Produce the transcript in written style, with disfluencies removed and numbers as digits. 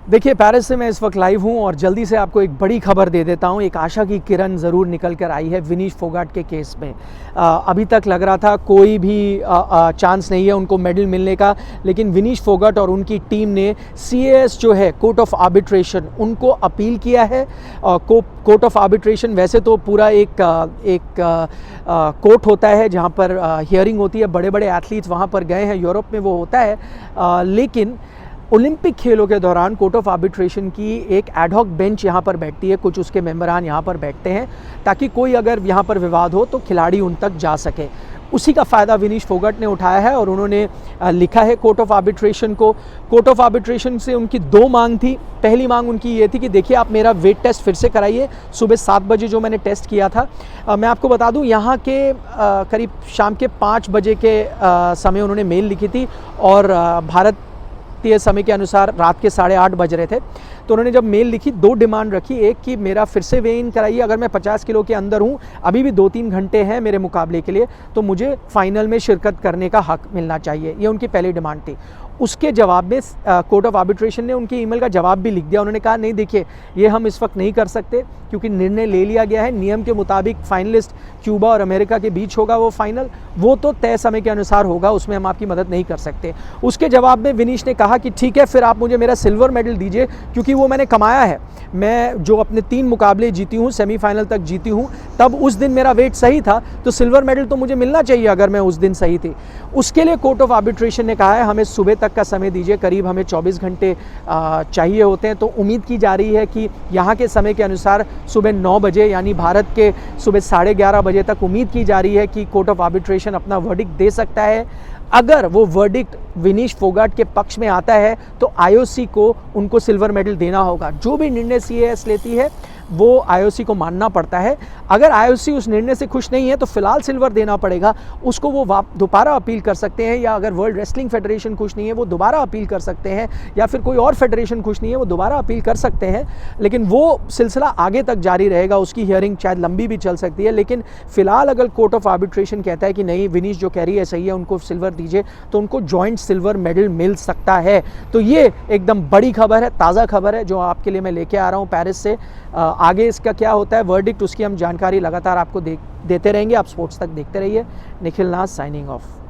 देखिए, पेरिस से मैं इस वक्त लाइव हूँ और जल्दी से आपको एक बड़ी खबर दे देता हूँ। एक आशा की किरण ज़रूर निकल कर आई है विनीश फोगाट के केस में। अभी तक लग रहा था कोई भी चांस नहीं है उनको मेडल मिलने का, लेकिन विनीश फोगाट और उनकी टीम ने CAS जो है कोर्ट ऑफ आर्बिट्रेशन, उनको अपील किया है। कोर्ट ऑफ आर्बिट्रेशन वैसे तो पूरा एक कोर्ट होता है जहाँ पर हियरिंग होती है, बड़े बड़े एथलीट्स वहाँ पर गए हैं, यूरोप में वो होता है, लेकिन ओलंपिक खेलों के दौरान कोर्ट ऑफ आर्बिट्रेशन की एक एडहॉक बेंच यहाँ पर बैठती है, कुछ उसके मेंबरान यहाँ पर बैठते हैं ताकि कोई अगर यहाँ पर विवाद हो तो खिलाड़ी उन तक जा सके। उसी का फ़ायदा विनीश फोगाट ने उठाया है और उन्होंने लिखा है कोर्ट ऑफ आर्बिट्रेशन को। कोर्ट ऑफ आर्बिट्रेशन से उनकी 2 मांग थी। पहली मांग उनकी ये थी कि देखिए, आप मेरा वेट टेस्ट फिर से कराइए। सुबह 7 बजे जो मैंने टेस्ट किया था, मैं आपको बता दूं यहाँ के करीब शाम के 5 बजे के समय उन्होंने मेल लिखी थी और भारतीय समय के अनुसार रात के 8:30 बज रहे थे। तो उन्होंने जब मेल लिखी, 2 डिमांड रखी। एक कि मेरा फिर से वे इन कराइए, अगर मैं 50 किलो के अंदर हूँ, अभी भी 2-3 घंटे हैं मेरे मुकाबले के लिए, तो मुझे फाइनल में शिरकत करने का हक मिलना चाहिए। ये उनकी पहली डिमांड थी। उसके जवाब में कोर्ट ऑफ आर्बिट्रेशन ने उनकी ईमेल का जवाब भी लिख दिया। उन्होंने कहा नहीं, देखिए, ये हम इस वक्त नहीं कर सकते क्योंकि निर्णय ले लिया गया है। नियम के मुताबिक फाइनलिस्ट क्यूबा और अमेरिका के बीच होगा वो फाइनल, वो तो तय समय के अनुसार होगा, उसमें हम आपकी मदद नहीं कर सकते। उसके जवाब में विनीश ने कहा कि ठीक है, फिर आप मुझे मेरा सिल्वर मेडल दीजिए क्योंकि वो मैंने कमाया है। मैं जो अपने 3 मुकाबले जीती हूँ, सेमीफाइनल तक जीती हूँ, तब उस दिन मेरा वेट सही था, तो सिल्वर मेडल तो मुझे मिलना चाहिए अगर मैं उस दिन सही थी। उसके लिए कोर्ट ऑफ आर्बिट्रेशन ने कहा है हमें सुबह तक का समय दीजिए, करीब हमें 24 घंटे चाहिए होते हैं। तो उम्मीद की जा रही है कि यहाँ के समय के अनुसार सुबह 9 बजे, यानी भारत के सुबह 11:30 बजे तक उम्मीद की जा रही है कि कोर्ट ऑफ आर्बिट्रेशन अपना वर्डिक्ट दे सकता है। अगर वो वर्डिक्ट विनीश फोगाट के पक्ष में आता है तो IOC को उनको सिल्वर मेडल देना होगा। जो भी निर्णय CAS लेती है वो IOC को मानना पड़ता है। अगर IOC उस निर्णय से खुश नहीं है तो फिलहाल सिल्वर देना पड़ेगा, उसको वो दोबारा अपील कर सकते हैं, या अगर वर्ल्ड रेसलिंग फेडरेशन खुश नहीं है वो दोबारा अपील कर सकते हैं, या फिर कोई और फेडरेशन खुश नहीं है वो दोबारा अपील कर सकते हैं। लेकिन वो सिलसिला आगे तक जारी रहेगा, उसकी हियरिंग शायद लंबी भी चल सकती है। लेकिन फिलहाल अगर कोर्ट ऑफ आर्बिट्रेशन कहता है कि नहीं, विनीश जो कह रही है सही है, उनको सिल्वर दीजिए, तो उनको जॉइंट सिल्वर मेडल मिल सकता है। तो ये एकदम बड़ी खबर है, ताज़ा खबर है जो आपके लिए मैं लेके आ रहा हूँ पेरिस से। आगे इसका क्या होता है वर्डिक्ट, उसकी हम जानकारी लगातार आपको देते रहेंगे। आप स्पोर्ट्स तक देखते रहिए। निखिल नाथ साइनिंग ऑफ।